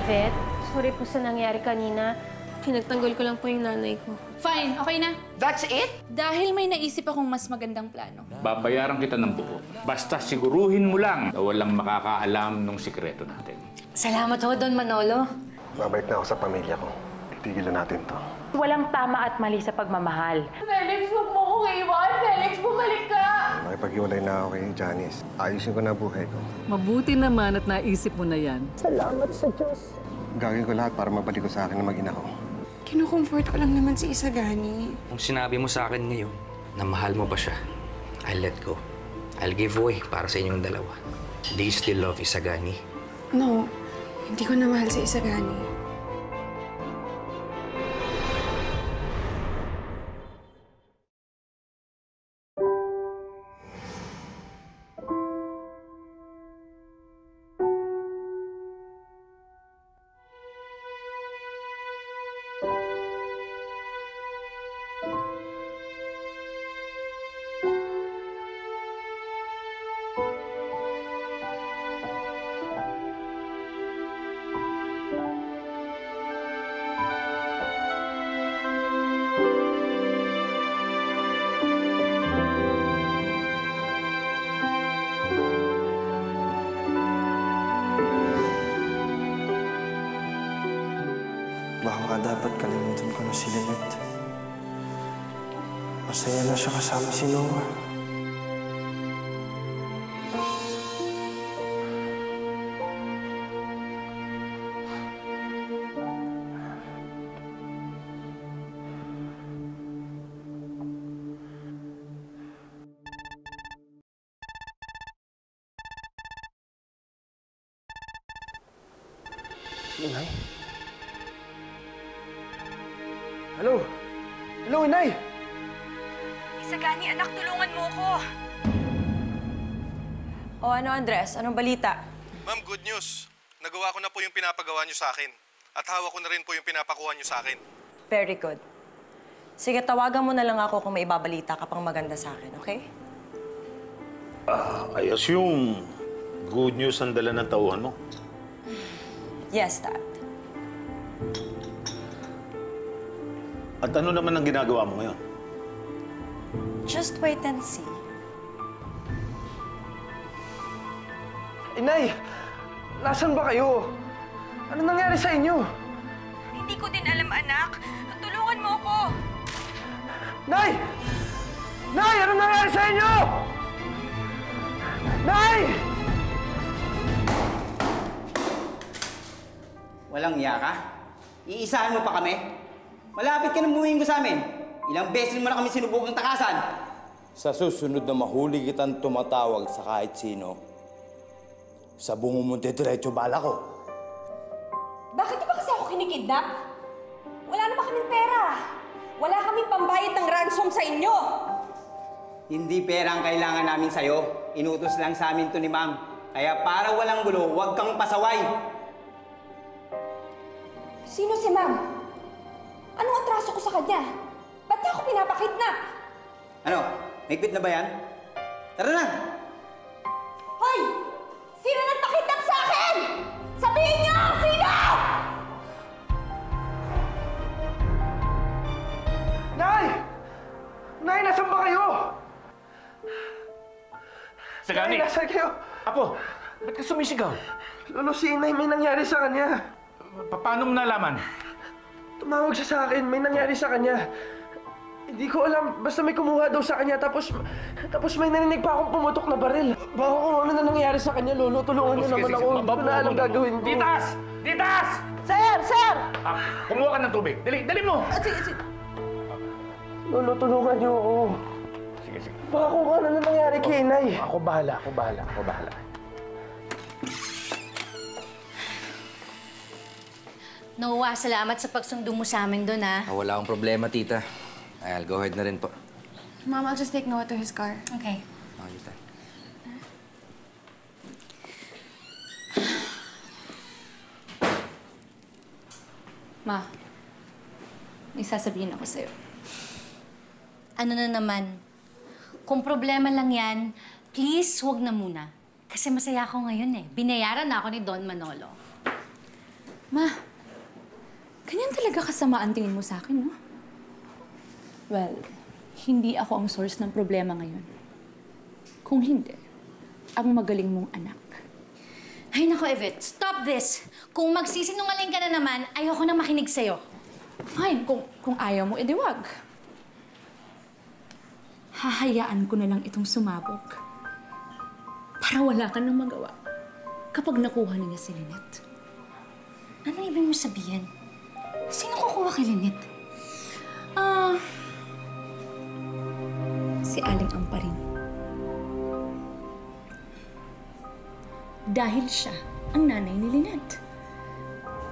Vet, sorry po sa nangyari kanina. Pinagtanggol ko lang po yung nanay ko. Fine, okay na. That's it? Dahil may naisip akong mas magandang plano. Babayaran kita ng buo. Basta siguruhin mo lang na walang makakaalam ng sikreto natin. Salamat ho, Don Manolo. Babalik na ako sa pamilya ko. Titigilan natin to. Walang tama at mali sa pagmamahal. Felix, huwag mo akong iwan! Felix, bumalik ka! Makipag-iwalay na ako kay Janice. Ayusin ko na buhay ko. Mabuti naman at naisip mo na yan. Gagawin ko lahat para mabalik ko sa akin na mag-ina ko. Kinukomfort ko lang naman si Isagani. Kung sinabi mo sa akin ngayon na mahal mo pa siya, I'll let go. I'll give way para sa inyong dalawa. Do you still love Isagani? No, hindi ko na mahal si Isagani. Baka dapat kalimutan ko na si Lynette. Masaya na siya kasama si Noah. Inay? Hello? Hello, Inay! Isagani, anak, tulungan mo ko. O ano, Andres? Anong balita? Ma'am, good news. Nagawa ko na po yung pinapagawa niyo sa akin. At hawak ko na rin po yung pinapakuha niyo sa akin. Very good. Sige, tawagan mo na lang ako kung may ibabalita ka pang maganda sa akin, okay? I assume good news ang dala ng tauhan mo. Yes, Dad. At ano naman ang ginagawa mo ngayon? Just wait and see. Inay! Nasaan ba kayo? Ano nangyari sa inyo? Hindi ko din alam, anak. Tulungan mo ko. Nay! Nay! Ano nangyari sa inyo? Nay! Walang iya ka? Iisahan mo pa kami? Malapit ka na buhuin ko sa amin. Ilang beses mo na kami sinubukang takasan. Sa susunod na mahuli kitang tumatawag sa kahit sino, sa bungo mo diretso bala ko. Bakit di ba kasi ako kinikidnap? Wala na ba kaming pera? Wala kaming pambayad ng ransom sa inyo. Hindi pera ang kailangan namin sa'yo. Inutos lang sa amin to ni Ma'am. Kaya para walang gulo, huwag kang pasaway. Sino si Ma'am? Anong atraso ko sa kanya? Ba't niya ako pinapakidnap? Ano? May na ba yan? Tara na! Hoy! Sino nagpakidnap sa akin? Sabihin niyo! Sino? Nay! Nay, nasaan ba kayo? Sagani! Nay, nasaan kayo? Apo, ba't ka sumisigaw? Lolo, si Inay, may nangyari sa kanya. Paano mo nalaman? Tumawag siya sa akin, may nangyari sa kanya. Hindi ko alam, basta may kumuha daw sa kanya, tapos may narinig pa akong pumutok na baril. Baka kung ano na nangyari sa kanya, Lolo, tulungan niyo naman ako. Hindi ko na alam gagawin ko. Ditas! Ditas! Sir! Sir! Kumuha ka ng tubig. Dali mo! Sige. Lolo, tulungan niyo ako. Sige. Baka kung ano na nangyari kay Inay. Ako bahala. Noah, salamat sa pagsundo mo sa amin doon, ha? Wala akong problema, tita. I'll go ahead na rin po. Mom, I'll just take Noah to his car. Okay. Okay, tita. Ma, may sasabihin ako sa'yo. Ano na naman? Kung problema lang yan, please, huwag na muna. Kasi masaya ako ngayon eh. Binayaran na ako ni Don Manolo. Ma, ganyan talaga kasama ang tingin mo sa akin, no? Well, hindi ako ang source ng problema ngayon. Kung hindi, ang magaling mong anak. Ay nako, Yvette, stop this! Kung magsisinungaling ka na naman, ayoko na makinig sa'yo. Fine, kung ayaw mo, edi wag. Hahayaan ko na lang itong sumabog. Para wala ka nang magawa kapag nakuha na niya si Lynette. Ano ibig mo sabihin? Sino kukuha kay Lynette? Si Aling Amparin. Dahil siya ang nanay ni Lynette.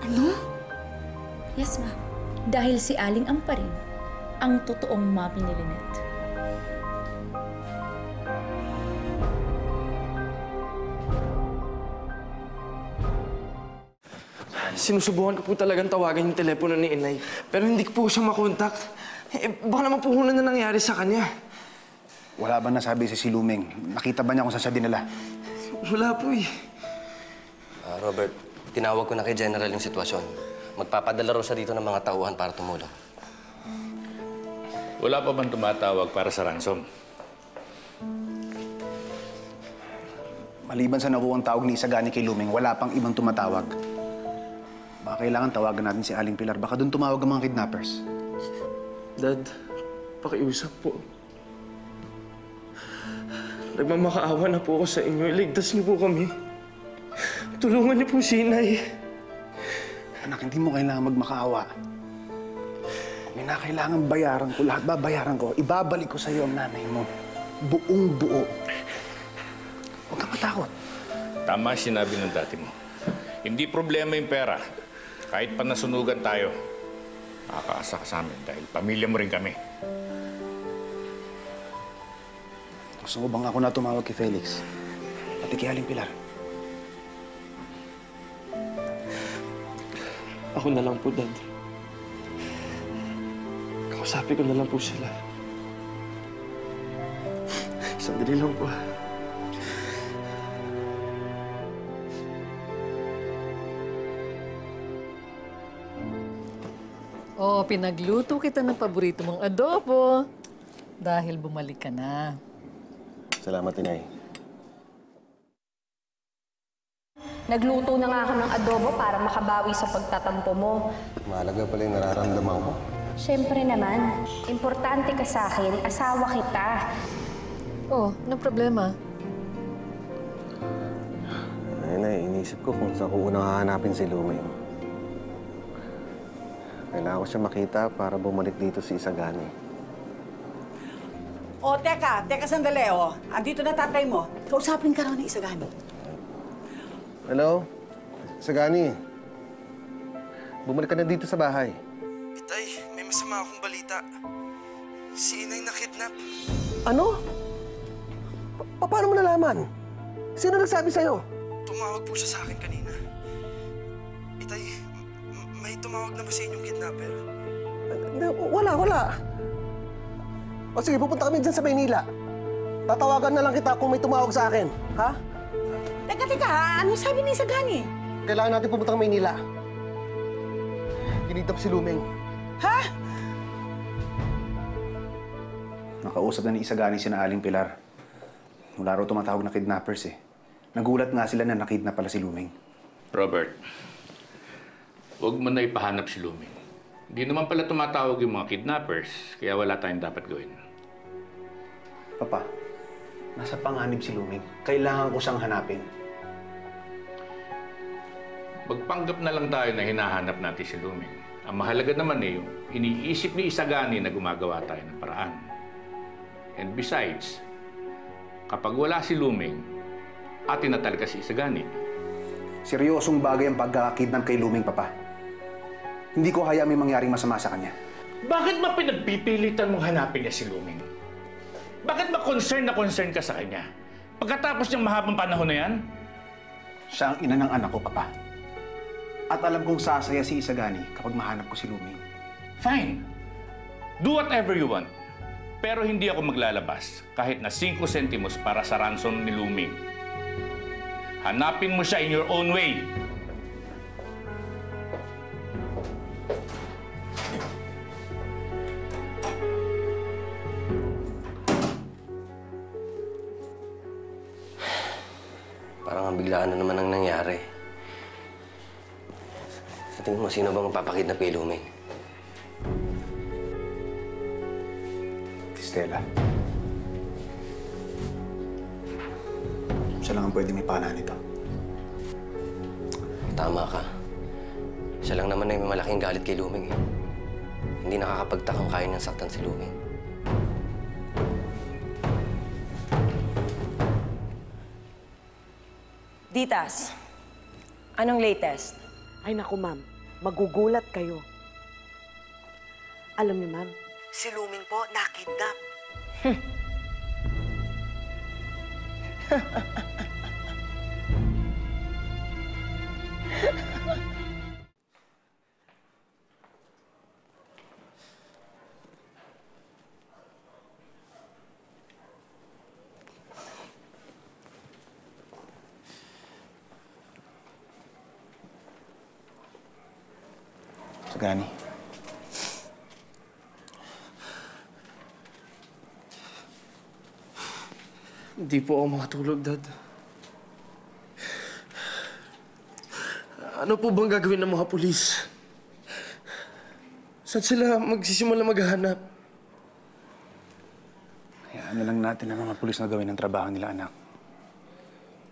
Ano? Yes, ma. Dahil si Aling Amparin ang totoong mami ni Lynette. Sinusubukan ko po talagang tawagan yung telepono ni Inay. Pero hindi ko po siya makontak. Baka naman po na nangyari sa kanya. Wala ba nasabi si Luming? Nakita ba niya kung saan siya dinala? Wala po eh. Robert, tinawag ko na kay General yung sitwasyon. Magpapadala raw siya dito ng mga tauhan para tumulong. Wala pa bang tumatawag para sa ransom? Maliban sa nakuha ang tawag ni Isagani kay Luming, wala pang ibang tumatawag. Baka kailangan tawagan natin si Aling Pilar. Baka doon tumawag ang mga kidnappers. Dad, pakiusap po. Nagmamakaawa na po ako sa inyo. Iligtas niyo po kami. Tulungan niyo po si Inay. Anak, hindi mo kailangan magmakaawa. Kung kailangan bayaran ko, lahat babayaran ko. Ibabalik ko sa iyo ang nanay mo. Buong buo. Huwag kang matakot. Tama sinabi ng dati mo. Hindi problema yung pera. Kahit pa nasunugan tayo, makakaasa ka sa amin dahil pamilya mo rin kami. Gusto mo bang ako na tumawag kay Felix? Pati kay Aling Pilar? Ako na lang po, Dad. Kausapin ko na lang po sila. Sandali lang po. Oh, pinagluto kita ng paborito mong adobo. Dahil bumalik ka na. Salamat, Inay. Nagluto na nga ako ng adobo para makabawi sa pagtatampo mo. Mahalaga pala yung nararamdaman ko. Siyempre naman, importante ka sa akin, asawa kita. Oh, anong problema? Inay, iniisip ko kung saan ko unang hahanapin si Luming. Kailangan ko siya makita para bumalik dito si Isagani. O, teka sandali, o. Andito na tatay mo. Kausapin ka raw ni Isagani. Hello? Isagani. Bumalik ka na dito sa bahay. Itay, may masama akong balita. Si Inay na-kidnap. Ano? Paano mo nalaman? Sino nagsabi sa'yo? Tumawag po siya sa akin kanina. Itay, may tumawag na ba sa inyong kidnapper? Wala. O sige, pupunta kami dyan sa Maynila. Tatawagan na lang kita kung may tumawag sa akin. Ha? Teka, ano sabi ni Isagani? Kailangan natin pumunta ng Maynila. Kinidnap si Luming. Ha? Nakausap na ni Isagani si na Aling Pilar. Wala raw tumatawag na kidnappers eh. Nagulat nga sila na nakidnap pala si Luming. Robert, huwag mo na ipahanap si Luming. Hindi naman pala tumatawag yung mga kidnappers, kaya wala tayong dapat gawin. Papa, nasa panganib si Luming. Kailangan ko siyang hanapin. Magpanggap na lang tayo na hinahanap natin si Luming. Ang mahalaga naman eh, yung iniisip ni Isagani na gumagawa tayo ng paraan. And besides, kapag wala si Luming, atin na talaga si Isagani. Seryosong bagay ang pagkakakidnap kay Luming, Papa. Hindi ko hayaan may mangyaring masama sa kanya. Bakit ba pinagpipilitan mong hanapin niya si Luming? Bakit ba concern ka sa kanya? Pagkatapos niyang mahabang panahon na yan? Siya ang ina ng anak ko, Papa. At alam kong sasaya si Isagani kapag mahanap ko si Luming. Fine. Do whatever you want. Pero hindi ako maglalabas kahit na 5 centimos para sa ransom ni Luming. Hanapin mo siya in your own way. biglaan na naman ang nangyari. Sa tingin mo, sino bang papakidnap kay Luming? Stella. Siya lang ang pwede may pala nito. Tama ka. Siya lang naman ay may malaking galit kay Luming eh. Hindi nakakapagtakang kaya niyang saktan si Luming. Ditas, anong latest? Ay naku, ma'am. Magugulat kayo. Alam niyo, ma'am, si Luming po nakidnap. Sagani. Hindi po ako makatulog, Dad. Ano po bang gagawin ng mga pulis? Saan sila magsisimula maghahanap? Hayaan na lang natin ang mga pulis na gawin ang trabaho nila, anak.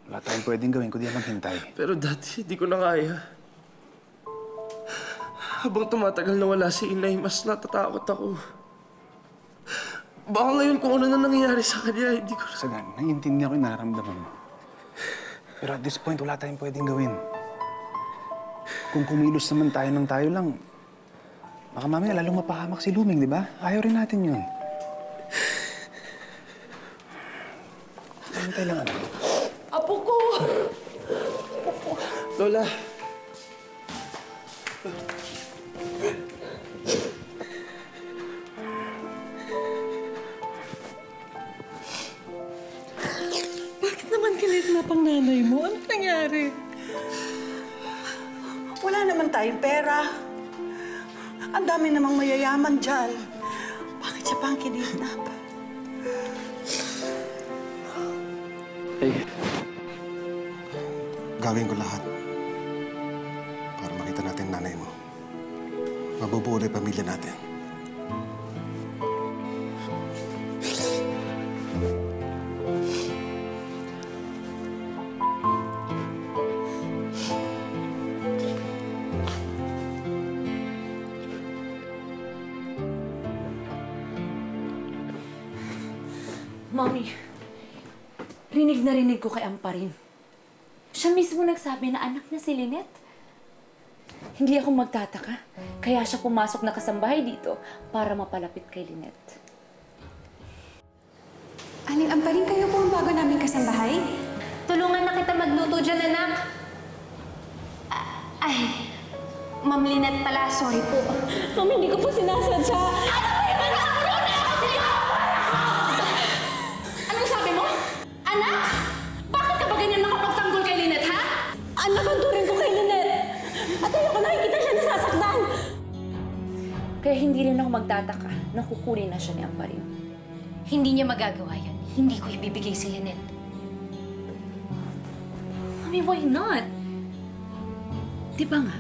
Wala tayong pwedeng gawin kundi maghintay. Pero, Dad, hindi ko na kaya. Habang tumatagal na wala si Inay, mas natatakot ako. Baka ngayon kung ano na nangyayari sa kanya, hindi ko... Sagan, naiintindihan ko yung nararamdaman mo. Pero at this point, wala tayong pwedeng gawin. Kung kumilos naman tayo ng tayo lang, baka mamaya lalong mapahamak si Luming, di ba? Ayaw rin natin yun. Hintay lang, anak. Apo ko! Lola! Bakit naman kinidnap ang nanay mo? Ano nangyari? Wala naman tayong pera. Ang dami namang mayayaman dyan. Bakit siya pa ang kinidnap? Gagawin ko lahat para makita natin ang nanay mo. Mabubuo na yung pamilya natin. Mommy, rinig ko kay Amparin. Siya mismo nagsabi na anak niya si Lynette. Hindi ako magtataka. Kaya siya pumasok na kasambahay dito para mapalapit kay Lynette. Aling Amparin, kayo po ang bago namin kasambahay? Tulungan na kita magluto dyan, anak. Ay, Ma'am Lynette pala. Sorry po. Ma'am, hindi ko po sinasadya. Anong sabi mo? Anak? Bakit ka ba ganyan nakapagtanggol kay Lynette, ha? Anak ang turing ko kay Lynette. At ayoko nakikita siya nasasaktan. Kaya hindi rin ako magtataka na kukunin na siya ni Amparin. Hindi niya magagawa yan. Hindi ko ibibigay si Lynette. Mami, why not? Di ba nga,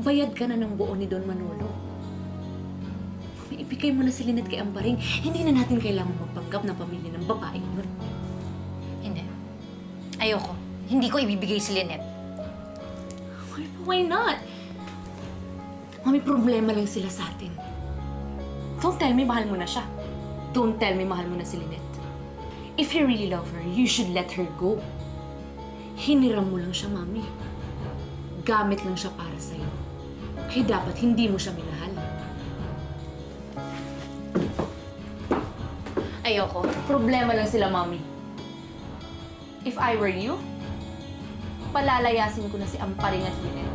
bayad ka na ng buo ni Don Manolo. Mami, ibigay mo na si Lynette kay Amparin. Hindi na natin kailangan magpanggap na pamilya ng babaeng yun. Hindi. Ayoko. Hindi ko ibibigay si Lynette. Why not? Mami, problema lang sila sa atin. Don't tell me mahal mo na siya. Don't tell me mahal mo na si Lynette. If you really love her, you should let her go. Hiniram mo lang siya, Mami. Gamit lang siya para sa'yo. Kaya dapat hindi mo siya minahal. Ayoko. Problema lang sila, Mami. If I were you, palalayasin ko na si Amparin at Lynette.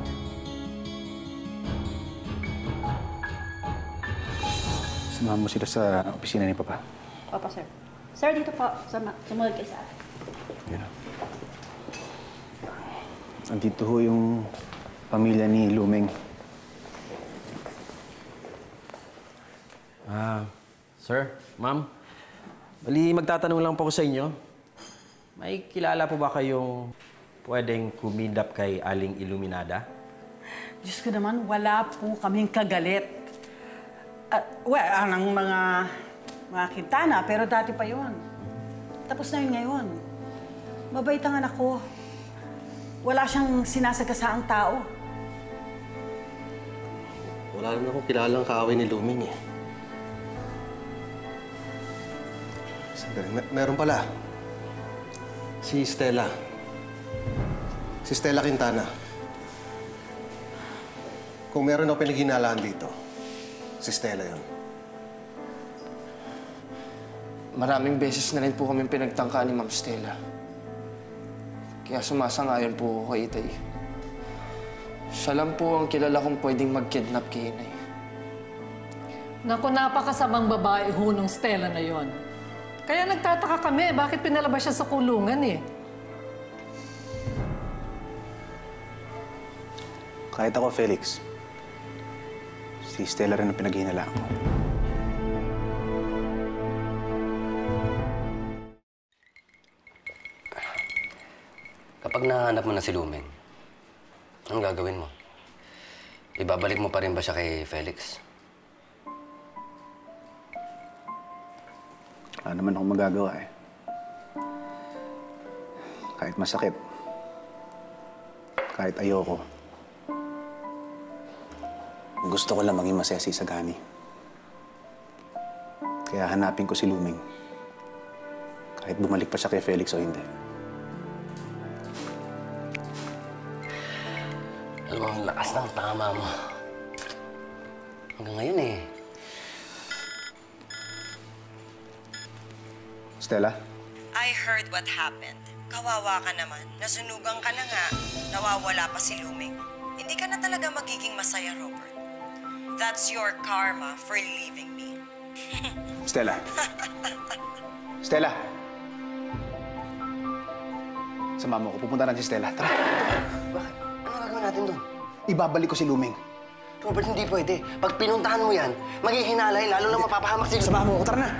Samahan mo sila sa opisina ni Papa. Papa, sir. Sir, dito po. Sumunod kayo sa akin. Yun o. Andito ho yung pamilya ni Luming. Sir, ma'am. Bali, magtatanong lang po ako sa inyo. May kilala po ba kayong pwedeng kumidap kay Aling Iluminada? Diyos ko naman, wala po kaming kagalit. Ang mga Quintana, pero dati pa yon. Tapos na yun ngayon. Mabait ang anak ko. Wala siyang sinasagasaang tao. Wala naman akong kilalang kaaway ni Luming eh. Sandali, meron pala. Si Stella. Si Stella Quintana. Kung meron ako pinaghinalaan dito, si Stella yun. Maraming beses na rin po kami pinagtangka ni Ma'am Stella. Kaya sumasangayon po ako kay Itay. Siya lang po ang kilala kong pwedeng mag-kidnap kay Inay. Naku, napakasamang babae ho nung Stella na yon. Kaya nagtataka kami, bakit pinalabas siya sa kulungan eh. Kahit ako, Felix. Si Stella rin ang pinaghihinalaan ko. Kapag nahanap mo na si Luming, anong gagawin mo? Ibabalik mo pa rin ba siya kay Felix? Wala naman akong magagawa eh. Kahit masakit. Kahit ayoko. Gusto ko lang maging masaya si Isagani. Kaya hanapin ko si Luming. Kahit bumalik pa siya kay Felix o hindi. Alam mo, ang lakas ng tama mo. Hanggang ngayon eh. Stella? I heard what happened. Kawawa ka naman. Nasunugan ka na nga. Nawawala pa si Luming. Hindi ka na talaga magiging masaya, Robert. That's your karma for leaving me. Stella. Stella! Sama mo ko. Pupunta na si Stella. Tara. Bakit? Ano gagawin natin doon? Ibabalik ko si Luming. Robert, hindi pwede. Pag pinuntahan mo yan, maghihinalay, lalo lang mapapahamak si... Samahan mo ko. Tara na!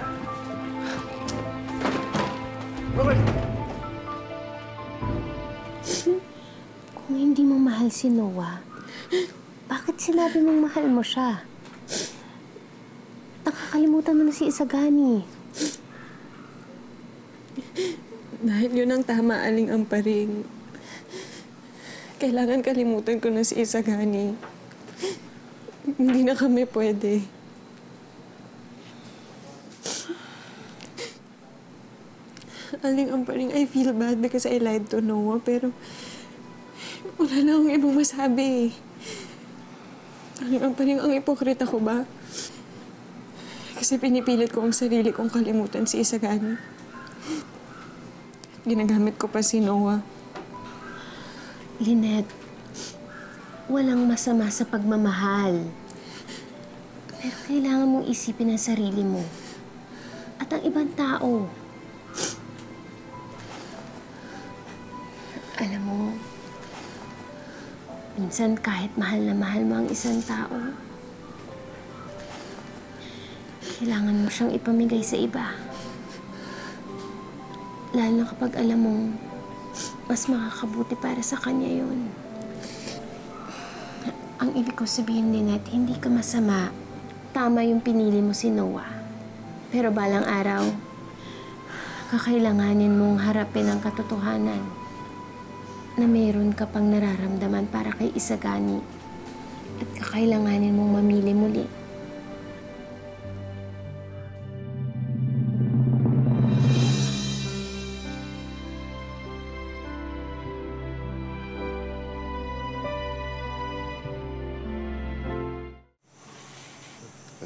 Robert! Kung hindi mo mahal si Noah, bakit sinabi mong mahal mo siya? Nakakalimutan mo na si Isagani. Dahil yun ang tama, Aling Amparing. Kailangan kalimutan ko na si Isagani. Hindi na kami pwede. Aling Amparing, I feel bad because I lied to Noah, pero wala na akong ibang masabi. Aling Amparing, ang ipokrita ko ba? Kasi pinipilit ko ang sarili kong kalimutan si Isagani. Ginagamit ko pa si Noah. Lynette, walang masama sa pagmamahal. Pero kailangan mong isipin ang sarili mo at ang ibang tao. Alam mo, minsan kahit mahal na mahal mo ang isang tao, kailangan mo siyang ipamigay sa iba. Lalo na kapag alam mong mas makakabuti para sa kanya yun. Ang ibig ko sabihin, Lynette, hindi ka masama. Tama yung pinili mo si Noah. Pero balang araw, kakailanganin mong harapin ang katotohanan na mayroon ka pang nararamdaman para kay Isagani at kakailanganin mong mamili muli.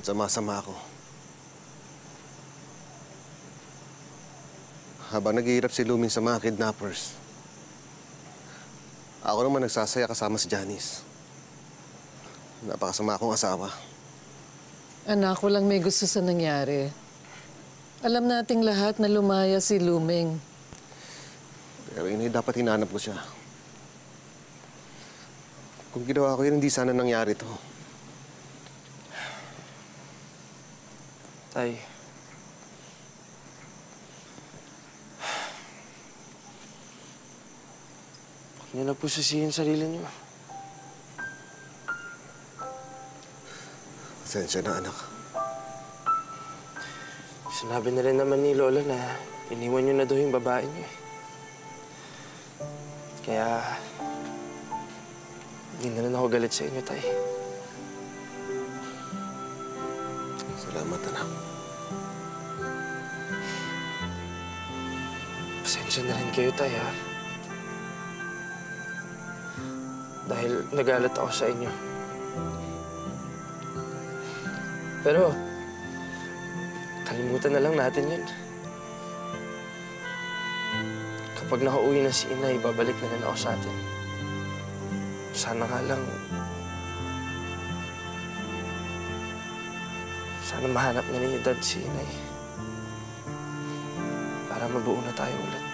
Sama-sama ako. Habang naghihirap si Luming sa mga kidnappers, ako naman nagsasaya kasama si Janice. Napakasama akong asawa. Anak, walang may gusto sa nangyari. Alam nating lahat na lumaya si Luming. Pero yun ay dapat hinanap ko siya. Kung ginawa ko yun, hindi sana nangyari to. Tay. niyo na po sisihin sarili niyo. Pasensya na, anak. Sinabi na rin naman ni Lola na iniwan niyo na daw yung babae niyo. Kaya, hindi na rin ako galit sa inyo, Tay. Salamat, anak. Pasensya na rin kayo, Tay, ha? Dahil nagalit ako sa inyo. Pero, kalimutan na lang natin yun. Kapag nakauwi na si Inay, babalik na rin ako sa atin. Sana nga lang... Sana mahanap na ni Dad si Inay. Para mabuo na tayo ulit.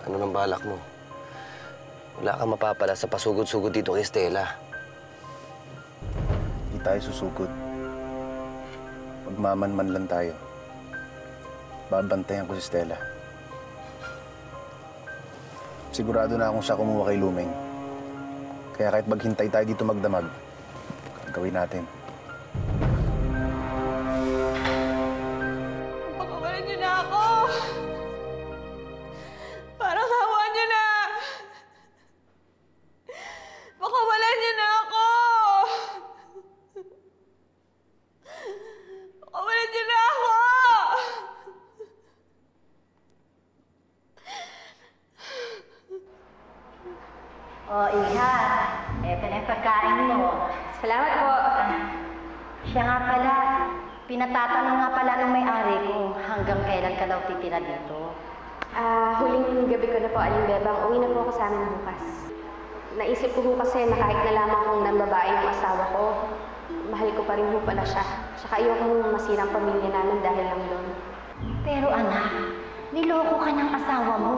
Ano nang balak mo? Wala kang mapapala sa pasugod-sugod dito kay Stella. Hindi tayo susugod. Magmamanman lang tayo. Babantayan ko si Stella. Sigurado na akong siya kumuha kay Lumeng. Kaya kahit maghintay tayo dito magdamag, gagawin natin. Pakawalan niyo na ako! Parang hawa niyo na! Pakawalan niyo na ako! Pakawalan niyo na ako! O, Iha, eto na yung pagkain mo. Salamat po. Siya nga pala, pinatatanong nga pala ng may-ari kung hanggang kailan ka daw titira dito. Huling gabi ko na po, Aling Bebang. Uwi na po ako sa amin bukas. Naisip ko po kasi na kahit nalaman kong nang babae yung asawa ko, mahal ko pa rin po pala siya. Tsaka ayokong masirang pamilya namin dahil lang doon. Pero anak, niloko ka ng asawa mo.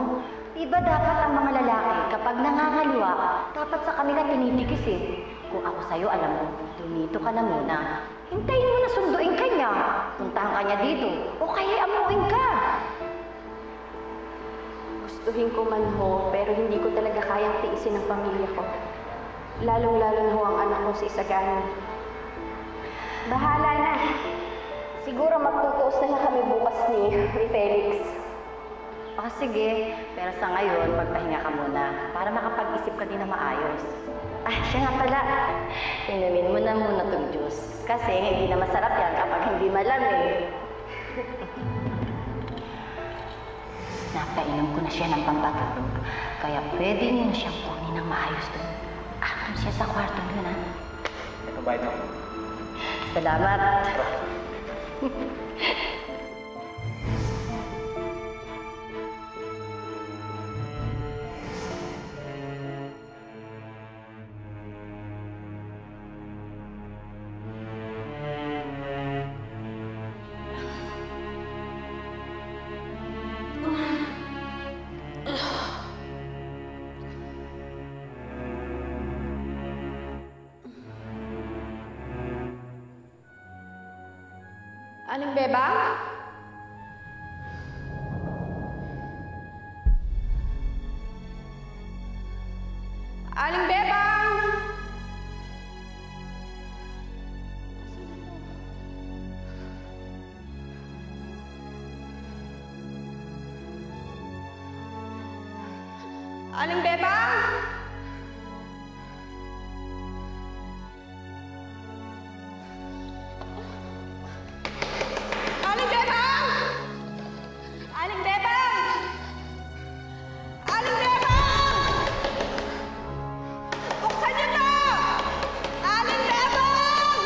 Iba dapat ang mga lalaki kapag nangangalwa, dapat sa kanila tinitigis eh. Kung ako sa'yo, alam mo, dumito ka na muna. Hintayin mo na sunduin ka niya. Puntahan ka niya dito. O kaya amuin ka. Gustuhin ko man ho, pero hindi ko talaga kayang tiisin ang pamilya ko. Lalong-lalo na ho ang anak ko si Isagani. Bahala na. Siguro magtutuos na lang kami bukas ni Felix. Sige. Pero sa ngayon, magpahinga ka muna para makapag-isip ka din na maayos. Siya nga pala. Inumin mo na muna itong juice. Kasi hindi na masarap yan kapag hindi malamig. Napainom ko na siya ng pampatulog. Kaya pwede mo na siyang kunin ng maayos doon. Akam siya sa kwarto doon, ha? Ito ba ito? Salamat. Aling Bebang? Aling Bebang! Aling Bebang! Aling Bebang! Aling Bebang! Aling Bebang! Buksan niyo na! Aling Bebang!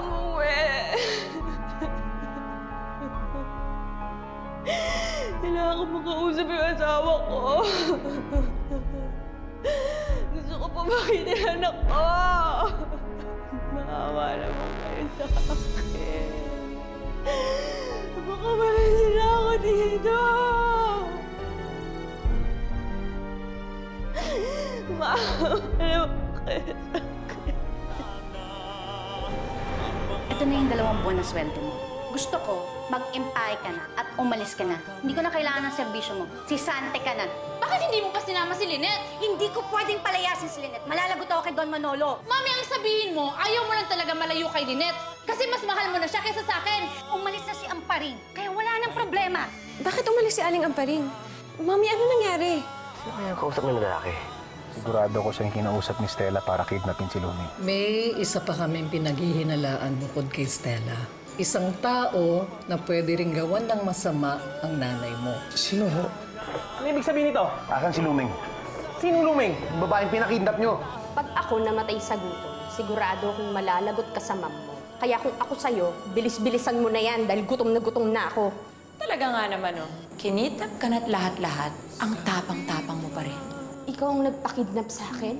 umuwi. Kailangan ko makausap yung asawa ko. Gusto ko pa makita yung anak ko. Maawa naman kayo sa akin. Baka mahalin nila ako dito. Maawa naman kayo sa akin. Ito na yung 2 buwan na sweldo mo. Gusto ko, mag-impay ka na at umalis ka na. Hindi ko na kailangan ng serbisyo mo. Sisante ka na. Bakit hindi mo pa sinama si Lynette? Hindi ko pwedeng palayasin si Lynette. Malalagot ako kay Don Manolo. Mami, ang sabihin mo, ayaw mo lang talaga malayo kay Lynette. Kasi mas mahal mo na siya kaysa sa akin. Umalis na si Amparing, kaya wala nang problema. Bakit umalis si Aling Amparing? Mami, ano nangyari? Sino kaya ang kausap ng lalaki? Sigurado ko siya yung kinausap ni Stella para kidnapin si Luming. May isa pa kaming pinaghihinalaan bukod kay Stella. Isang tao na pwede ring gawan ng masama ang nanay mo. Sino ho? Ano ibig sabihin nito? Asan si Luming? Sinong Luming? Yung babaeng pinakidnap nyo. Pag ako namatay sa gutom, sigurado akong malalagot ka sa mom mo. Kaya kung ako sa'yo, bilis-bilisan mo na yan dahil gutom na ako. Talaga nga naman, oh. Kinidnap ka na't lahat-lahat, ang tapang-tapang mo pa rin. Ikaw ang nagpakidnap sa akin?